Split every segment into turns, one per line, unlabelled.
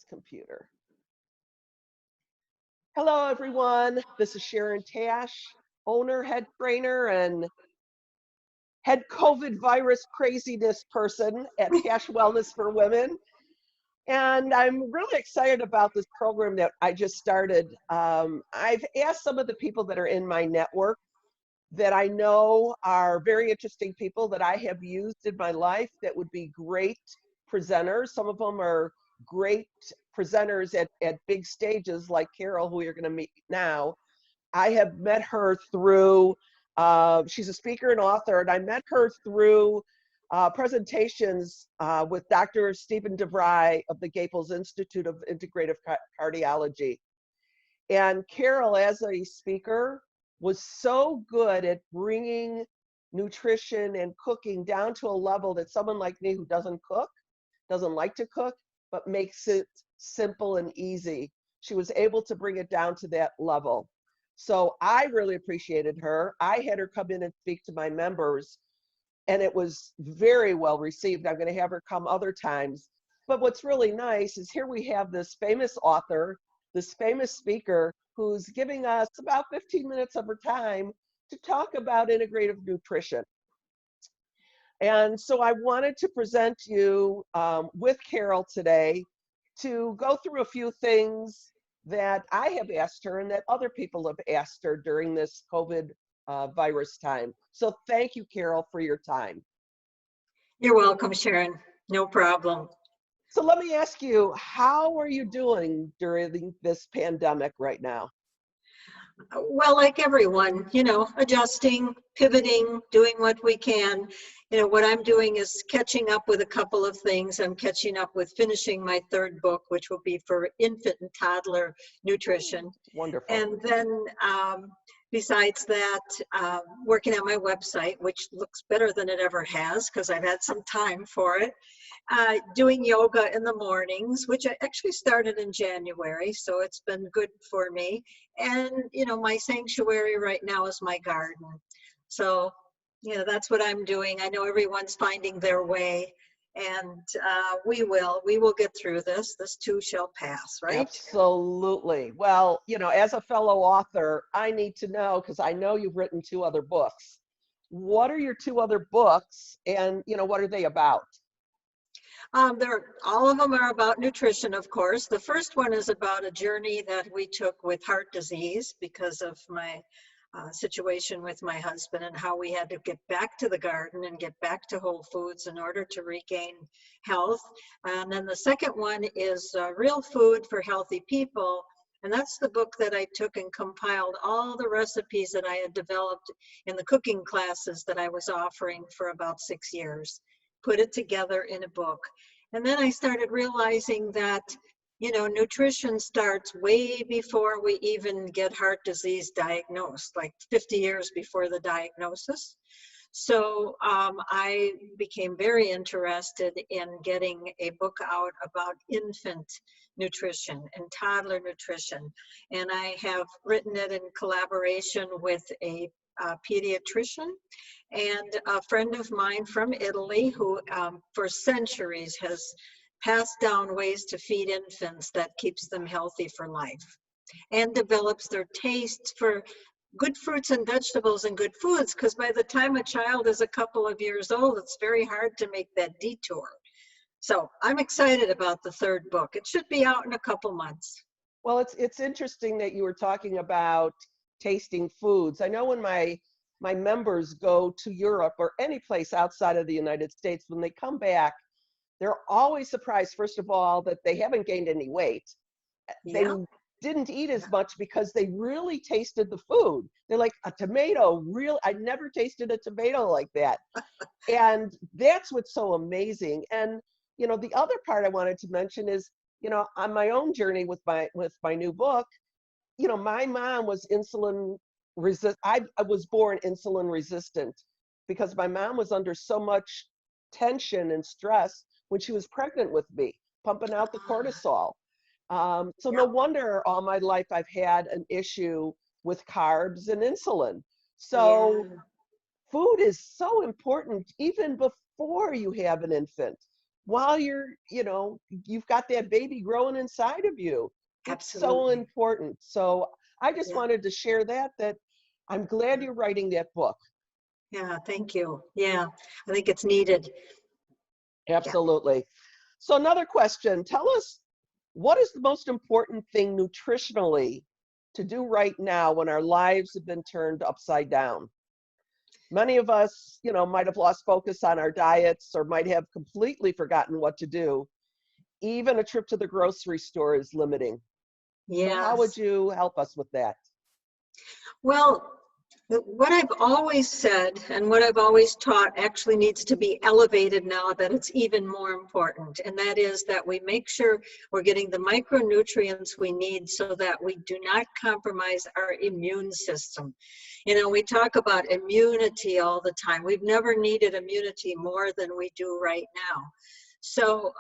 computer. Hello, everyone. This is Sharan Tash, owner, head trainer, and head COVID virus craziness person at TASH Wellness for Women. And I'm really excited about this program that I just started. I've asked some of the people that are in my network that I know are very interesting people that I have used in my life that would be great presenters. Some of them are great presenters at big stages like Carol, who you're going to meet now. I have met her through, she's a speaker and author, and I met her through presentations with Dr. Stephen DeVry of the Gaples Institute of Integrative Cardiology. And Carol, as a speaker, was so good at bringing nutrition and cooking down to a level that someone like me who doesn't cook, doesn't like to cook, but makes it simple and easy. She was able to bring it down to that level. So I really appreciated her. I had her come in and speak to my members, and it was very well received. I'm going to have her come other times. But what's really nice is here we have this famous author, this famous speaker, who's giving us about 15 minutes of her time to talk about integrative nutrition. And so I wanted to present you with Carol today to go through a few things that I have asked her and that other people have asked her during this COVID virus time. So thank you, Carol, for your time.
You're welcome, Sharon. No problem.
So let me ask you, how are you doing during this pandemic right now?
Well, like everyone, adjusting, pivoting, doing what we can. What I'm doing is catching up with a couple of things. I'm catching up with finishing my third book, which will be for infant and toddler nutrition.
Wonderful.
And then besides that, working on my website, which looks better than it ever has because I've had some time for it. Doing yoga in the mornings, which I actually started in January, so it's been good for me. And, my sanctuary right now is my garden. So, that's what I'm doing. I know everyone's finding their way, and we will get through this. This too shall pass, right?
Absolutely. Well, as a fellow author, I need to know, because I know you've written 2 other books. What are your 2 other books, and, what are they about?
All of them are about nutrition, of course. The first one is about a journey that we took with heart disease because of my situation with my husband and how we had to get back to the garden and get back to whole foods in order to regain health. And then the second one is Real Food for Healthy People. And that's the book that I took and compiled all the recipes that I had developed in the cooking classes that I was offering for about 6 years. Put it together in a book. And then I started realizing that, nutrition starts way before we even get heart disease diagnosed, like 50 years before the diagnosis. So I became very interested in getting a book out about infant nutrition and toddler nutrition. And I have written it in collaboration with a pediatrician and a friend of mine from Italy who for centuries has passed down ways to feed infants that keeps them healthy for life and develops their taste for good fruits and vegetables and good foods, because by the time a child is a couple of years old, it's very hard to make that detour. So I'm excited about the third book. It should be out in a couple months.
Well, it's interesting that you were talking about tasting foods. I know when my members go to Europe or any place outside of the United States, when they come back, they're always surprised, first of all, that they haven't gained any weight. They didn't eat as much because they really tasted the food. They're like, a tomato, I never tasted a tomato like that. And that's what's so amazing. And, the other part I wanted to mention is, on my own journey with my new book, my mom was insulin resistant. I was born insulin resistant because my mom was under so much tension and stress when she was pregnant with me, pumping out the cortisol. So no wonder all my life I've had an issue with carbs and insulin. So food is so important even before you have an infant. while you've got that baby growing inside of you. It's so
Absolutely.
important. So I just
Yeah.
wanted to share that I'm glad you're writing that book.
Yeah. Thank you. Yeah. I think it's needed. Yeah.
Absolutely. So another question, tell us, what is the most important thing nutritionally to do right now when our lives have been turned upside down? Many of us, might have lost focus on our diets or might have completely forgotten what to do. Even a trip to the grocery store is limiting. So how would
Yes.
you help us with that?
Well, what I've always said and what I've always taught actually needs to be elevated now that it's even more important. And that is that we make sure we're getting the micronutrients we need so that we do not compromise our immune system. We talk about immunity all the time. We've never needed immunity more than we do right now. So,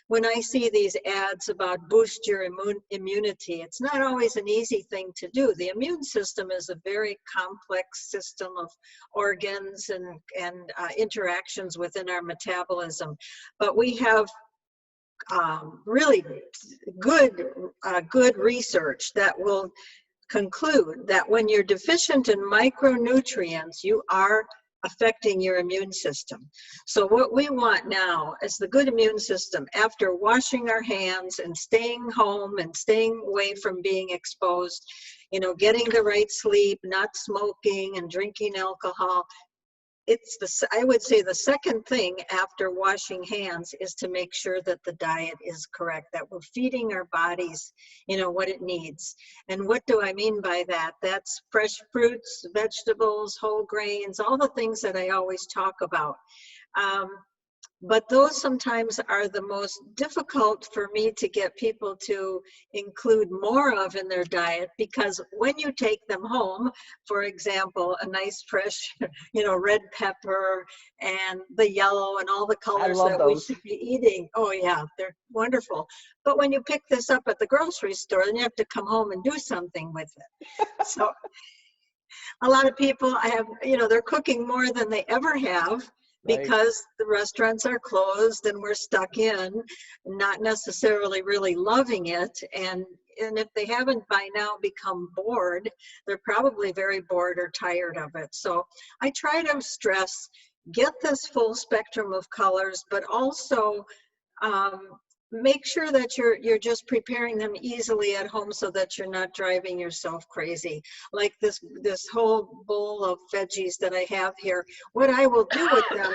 when I see these ads about boost your immunity, it's not always an easy thing to do. The immune system is a very complex system of organs and interactions within our metabolism. But we have really good research that will conclude that when you're deficient in micronutrients, you are affecting your immune system. So what we want now is the good immune system after washing our hands and staying home and staying away from being exposed, getting the right sleep, not smoking and drinking alcohol. I would say the second thing after washing hands is to make sure that the diet is correct, that we're feeding our bodies, what it needs. And what do I mean by that? That's fresh fruits, vegetables, whole grains, all the things that I always talk about. But those sometimes are the most difficult for me to get people to include more of in their diet, because when you take them home, for example, a nice fresh, red pepper and the yellow and all the
I
colors
love
that we
those.
should be eating. Oh yeah, they're wonderful. But when you pick this up at the grocery store, then you have to come home and do something with it. So a lot of people they're cooking more than they ever have
Right.
because the restaurants are closed and we're stuck in, not necessarily really loving it. And if they haven't by now become bored, they're probably very bored or tired of it. So I try to stress, get this full spectrum of colors, but also um, make sure that you're just preparing them easily at home so that you're not driving yourself crazy. Like this whole bowl of veggies that I have here, what I will do with them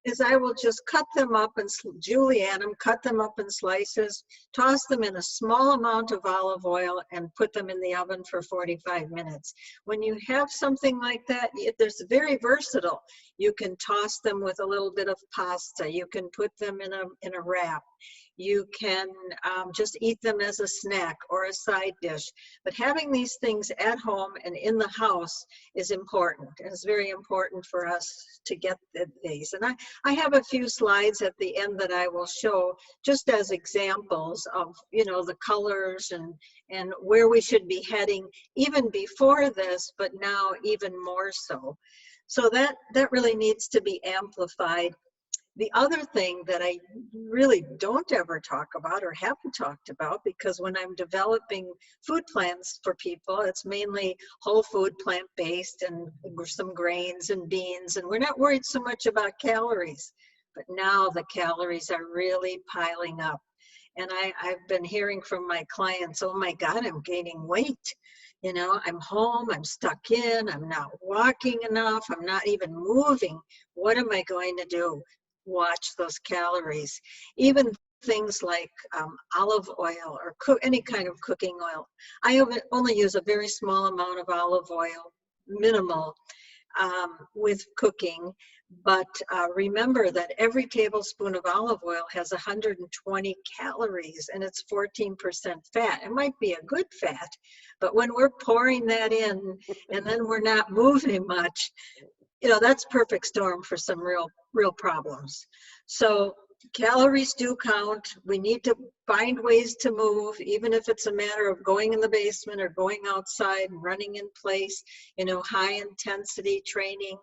is I will just cut them up and julienne them, cut them up in slices, toss them in a small amount of olive oil, and put them in the oven for 45 minutes. When you have something like that, there's very versatile. You can toss them with a little bit of pasta. You can put them in a wrap. You can just eat them as a snack or a side dish. But having these things at home and in the house is important. It's very important for us to get these. And I have a few slides at the end that I will show just as examples of, the colors and where we should be heading even before this, but now even more so. So that really needs to be amplified. The other thing that I really don't ever talk about or haven't talked about, because when I'm developing food plans for people, it's mainly whole food, plant-based, and some grains and beans, and we're not worried so much about calories. But now the calories are really piling up. And I've been hearing from my clients, oh my God, I'm gaining weight. I'm home, I'm stuck in, I'm not walking enough, I'm not even moving. What am I going to do? Watch those calories. Even things like olive oil or any kind of cooking oil. I only use a very small amount of olive oil, minimal, with cooking. But remember that every tablespoon of olive oil has 120 calories and it's 14% fat. It might be a good fat, but when we're pouring that in and then we're not moving much, that's perfect storm for some real problems. So calories do count. We need to find ways to move, even if it's a matter of going in the basement or going outside and running in place, high intensity training,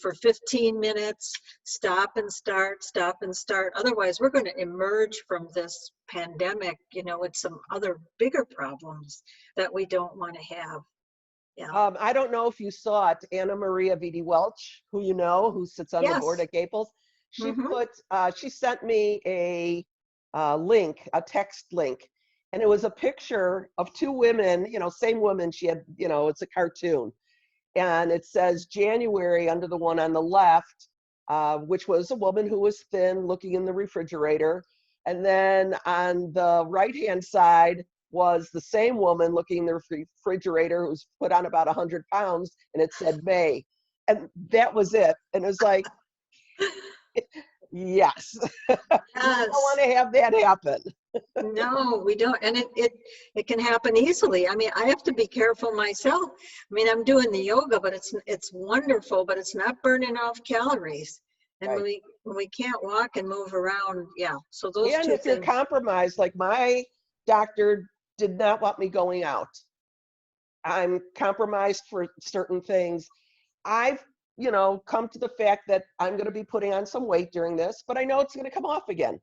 for 15 minutes, stop and start, stop and start. Otherwise, we're going to emerge from this pandemic, with some other bigger problems that we don't want to have. Yeah.
I don't know if you saw it, Anna Maria Vidi Welch, who you know, who sits on the board
Yes.
at Gaples. She
Mm-hmm.
she sent me a link, a text link, and it was a picture of two women, same woman. She had, it's a cartoon, and it says January under the one on the left, which was a woman who was thin looking in the refrigerator. And then on the right-hand side was the same woman looking in the refrigerator who's put on about 100 pounds, and it said May. And that was it. And it was like, yes, we don't want
Yes.
to have that happen.
No, we don't. And it can happen easily. I mean, I have to be careful myself. I mean, I'm doing the yoga, but it's wonderful, but it's not burning off calories. And
Right.
when we can't walk and move around, yeah. So those
And
two
if you're
things.
compromised, like my doctor did not want me going out. I'm compromised for certain things. I've, come to the fact that I'm going to be putting on some weight during this, but I know it's going to come off again.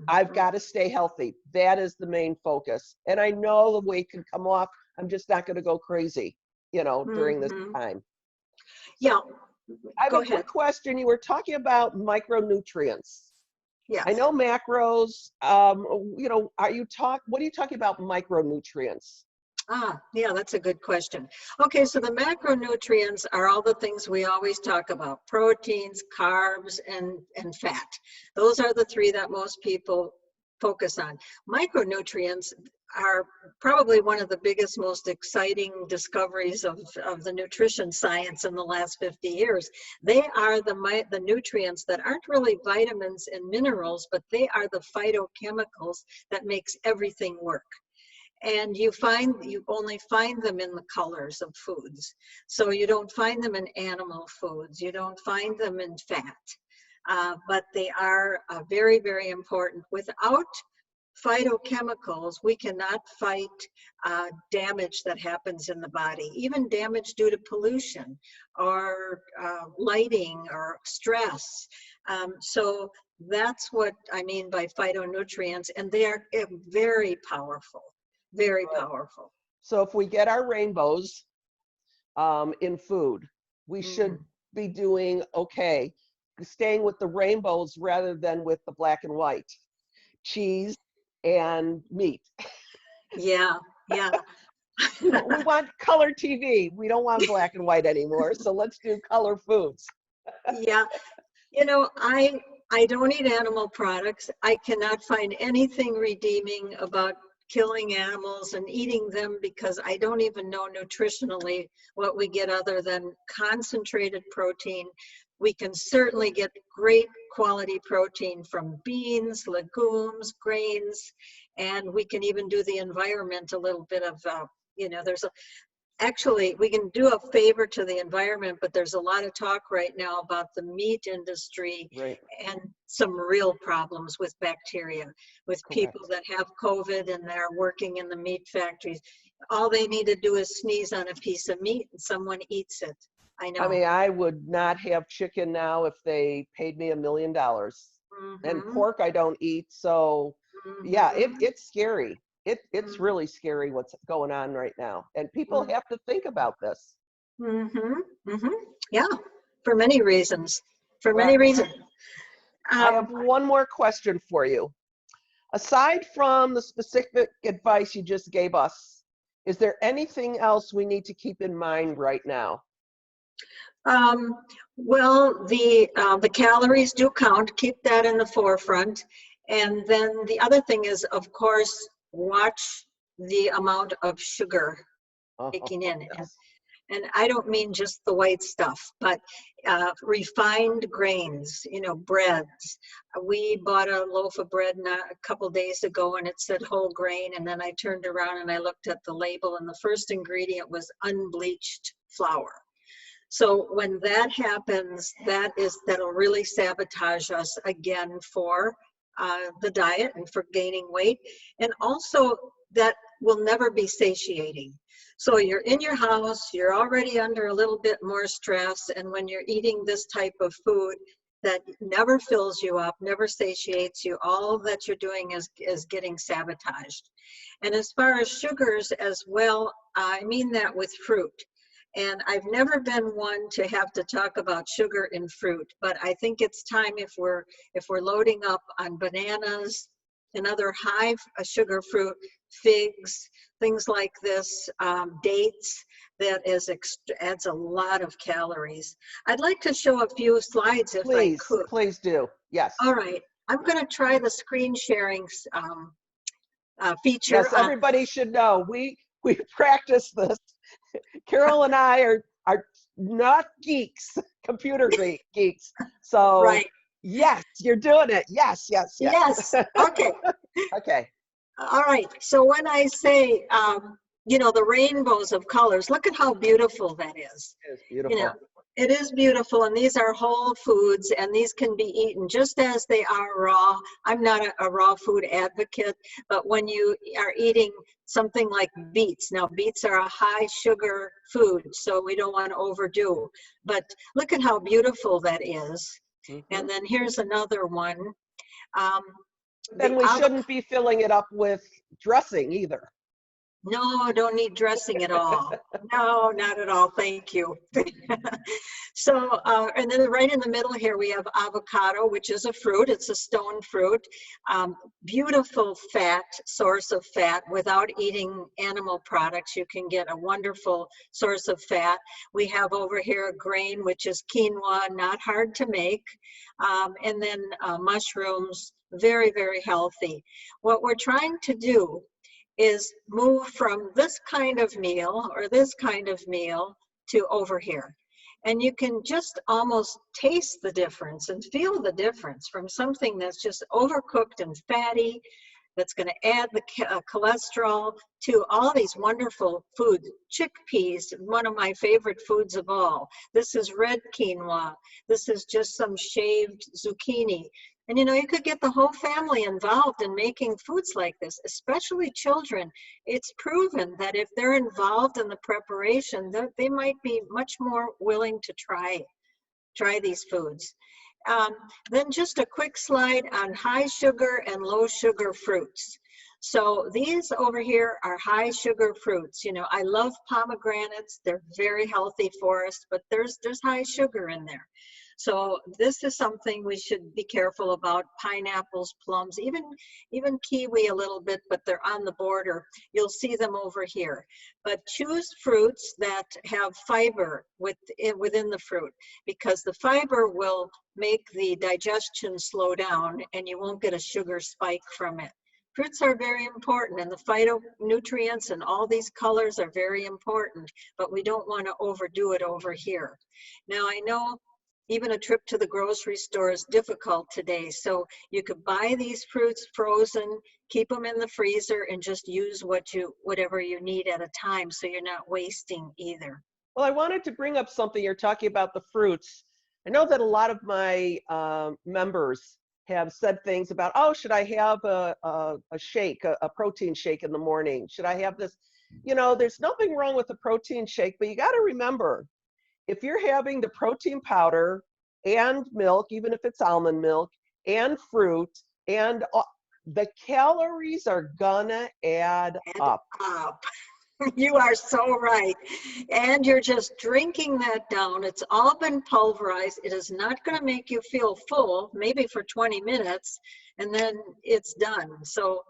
I've
Mhm.
got to stay healthy. That is the main focus. And I know the weight can come off. I'm just not going to go crazy, during this
Mhm.
time.
Yeah,
So I have
go
a
ahead.
quick question. You were talking about micronutrients. I
Yes.
know macros, what are you talking about micronutrients?
Yeah, that's a good question. Okay, so the macronutrients are all the things we always talk about: proteins, carbs, and fat. Those are the three that most people focus on. Micronutrients are probably one of the biggest, most exciting discoveries of the nutrition science in the last 50 years. They are the nutrients that aren't really vitamins and minerals, but they are the phytochemicals that makes everything work. And you only find them in the colors of foods. So you don't find them in animal foods, you don't find them in fat, but they are very, very important. Without phytochemicals, we cannot fight damage that happens in the body, even damage due to pollution or lighting or stress. So that's what I mean by phytonutrients, and they are very powerful, very
Good.
powerful.
So if we get our rainbows in food, we should
Mhm.
be doing okay, staying with the rainbows rather than with the black and white, cheese and meat.
Yeah, yeah,
We want color TV. We don't want black and white anymore. So let's do color foods.
yeah. I don't eat animal products. I cannot find anything redeeming about killing animals and eating them, because I don't even know nutritionally what we get other than concentrated protein. We can certainly get great quality protein from beans, legumes, grains, and we can even do the environment a little bit of, there's actually, we can do a favor to the environment, but there's a lot of talk right now about the meat industry
Right.
and some real problems with bacteria, with people
Correct.
that have COVID and they're working in the meat factories. All they need to do is sneeze on a piece of meat and someone eats it. I
I
know.
mean, I would not have chicken now if they paid me $1 million. And
Mm-hmm.
pork I don't eat. So yeah,
Mm-hmm.
it's scary. It's really scary what's going on right now. And people have to think about this.
Mm-hmm. Mm-hmm. Yeah, for many reasons. For many
Right.
reasons.
I
Um,
have one more question for you. Aside from the specific advice you just gave us, is there anything else we need to keep in mind right now?
Um, well, the calories do count. Keep that in the forefront. And then the other thing is, of course, watch the amount of sugar
Oh,
taking in.
yes.
And I don't mean just the white stuff, but refined grains, breads. We bought a loaf of bread a couple days ago and it said whole grain. And then I turned around and I looked at the label and the first ingredient was unbleached flour. So when that happens, that'll really sabotage us again for the diet and for gaining weight. And also that will never be satiating. So you're in your house, you're already under a little bit more stress, and when you're eating this type of food that never fills you up, never satiates you, all that you're doing is getting sabotaged. And as far as sugars as well, I mean that with fruit. And I've never been one to have to talk about sugar in fruit, but I think it's time, if we're loading up on bananas and other high sugar fruit, figs, things like this, dates, that adds a lot of calories. I'd like to show a few slides if I could.
Please do. Yes.
All right, I'm going to try the screen sharing feature.
Yes, everybody should know. We practice this. Carol and I are not geeks, computer geeks. So
right.
Yes, you're doing it. Yes.
Yes. Okay.
Okay.
All right. So when I say, you know, the rainbows of colors, look at how beautiful that is.
It is beautiful.
You know, it is beautiful, and these are whole foods, and these can be eaten just as they are raw. I'm not a raw food advocate, but when you are eating something like beets, now beets are a high sugar food, so we don't want to overdo. But look at how beautiful that is.
Mm-hmm.
And then here's another one.
Then we shouldn't be filling it up with dressing either.
No, don't need dressing at all. No, not at all. Thank you. So, and then right in the middle here, we have avocado, which is a fruit. It's a stone fruit. Beautiful fat, source of fat. Without eating animal products, you can get a wonderful source of fat. We have over here a grain, which is quinoa, not hard to make. And then mushrooms, very, very healthy. What we're trying to do is move from this kind of meal or this kind of meal to over here. And you can just almost taste the difference and feel the difference from something that's just overcooked and fatty, that's going to add the cholesterol, to all these wonderful foods. Chickpeas, one of my favorite foods of all. This is red quinoa. This is just some shaved zucchini. And you know, you could get the whole family involved in making foods like this, especially children. It's proven that if they're involved in the preparation, they might be much more willing to try these foods. Then just a quick slide on high sugar and low sugar fruits. So these over here are high sugar fruits. You know, I love pomegranates. They're very healthy for us, but there's high sugar in there. So this is something we should be careful about. Pineapples, plums, even kiwi a little bit, but they're on the border. You'll see them over here. But choose fruits that have fiber within the fruit, because the fiber will make the digestion slow down and you won't get a sugar spike from it. Fruits are very important, and the phytonutrients and all these colors are very important, but we don't want to overdo it over here. Now, I know even a trip to the grocery store is difficult today, so you could buy these fruits frozen, keep them in the freezer, and just use whatever you need at a time, so you're not wasting either.
Well, I wanted to bring up something. You're talking about the fruits. I know that a lot of my members have said things about, oh, should I have a shake, a protein shake in the morning? Should I have this? You know, there's nothing wrong with a protein shake, but you got to remember, if you're having the protein powder and milk, even if it's almond milk, and fruit, and the calories are gonna add up.
You are so right. And you're just drinking that down. It's all been pulverized. It is not going to make you feel full, maybe for 20 minutes, and then it's done. So,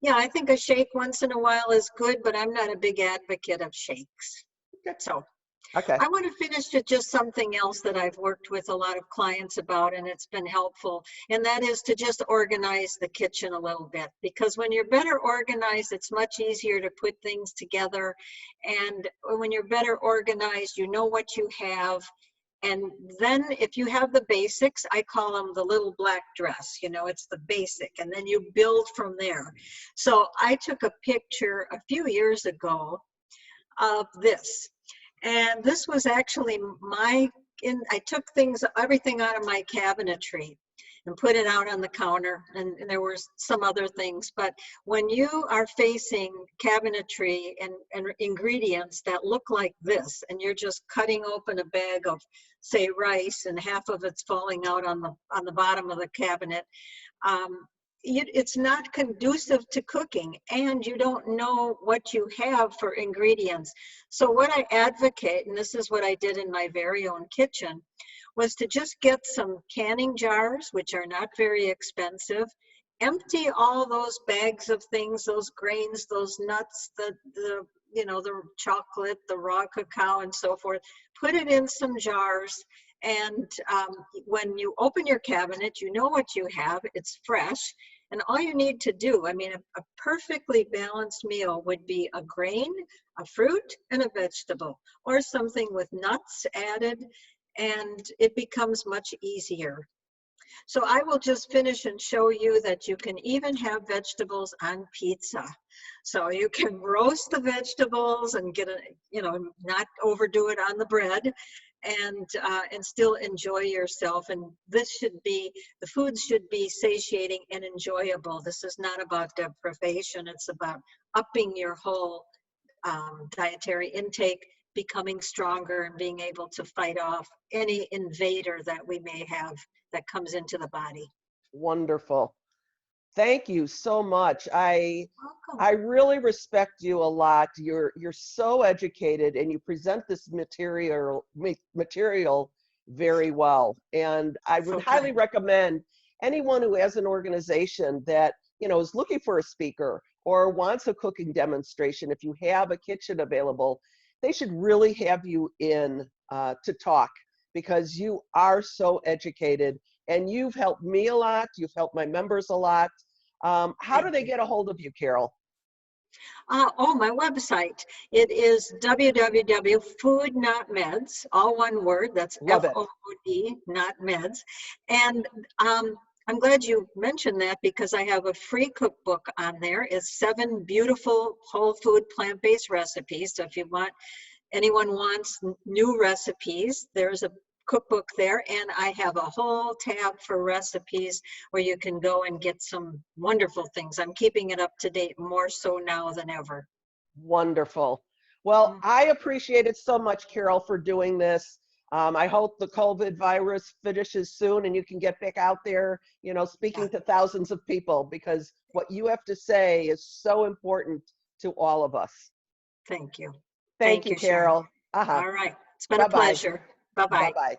yeah, I think a shake once in a while is good, but I'm not a big advocate of shakes. So,
okay.
I want to finish with just something else that I've worked with a lot of clients about, and it's been helpful, and that is to just organize the kitchen a little bit, because when you're better organized, it's much easier to put things together. And when you're better organized, you know what you have. And then if you have the basics, I call them the little black dress, you know, it's the basic, and then you build from there. So I took a picture a few years ago of this. And this was actually I took everything out of my cabinetry. and put it out on the counter. And there were some other things. But when you are facing cabinetry and ingredients that look like this, and you're just cutting open a bag of, say, rice, and half of it's falling out on the bottom of the cabinet, it's not conducive to cooking, and you don't know what you have for ingredients. So what I advocate, and this is what I did in my very own kitchen, was to just get some canning jars, which are not very expensive, empty all those bags of things, those grains, those nuts, the chocolate, the raw cacao, and so forth, put it in some jars. And when you open your cabinet, you know what you have, it's fresh. And all you need to do, I mean, a perfectly balanced meal would be a grain, a fruit, and a vegetable, or something with nuts added, and it becomes much easier. So I will just finish and show you that you can even have vegetables on pizza. So you can roast the vegetables and get not overdo it on the bread, and still enjoy yourself. And the foods should be satiating and enjoyable. This is not about deprivation. It's about upping your whole dietary intake, becoming stronger, and being able to fight off any invader that we may have that comes into the body.
Wonderful. Thank you so much. I
Welcome.
really respect you a lot. You're so educated, and you present this material very well. And I would highly recommend anyone who has an organization that is looking for a speaker or wants a cooking demonstration. If you have a kitchen available, they should really have you in to talk, because you are so educated, and you've helped me a lot. You've helped my members a lot. How do they get a hold of you, Carol?
My website. It is www.food-not-meds, all one word. That's
Love it.
FOOD, not meds. And I'm glad you mentioned that, because I have a free cookbook on there. It's 7 beautiful whole food plant-based recipes. So if anyone wants new recipes, there's a cookbook there, and I have a whole tab for recipes where you can go and get some wonderful things. I'm keeping it up to date more so now than ever.
Wonderful. Well, I appreciate it so much, Carol, for doing this. I hope the COVID virus finishes soon and you can get back out there, speaking to thousands of people, because what you have to say is so important to all of us.
Thank you.
Thank you, Carol.
Sharon. All right. It's been
Bye-bye.
a pleasure. Bye-bye.
Bye-bye.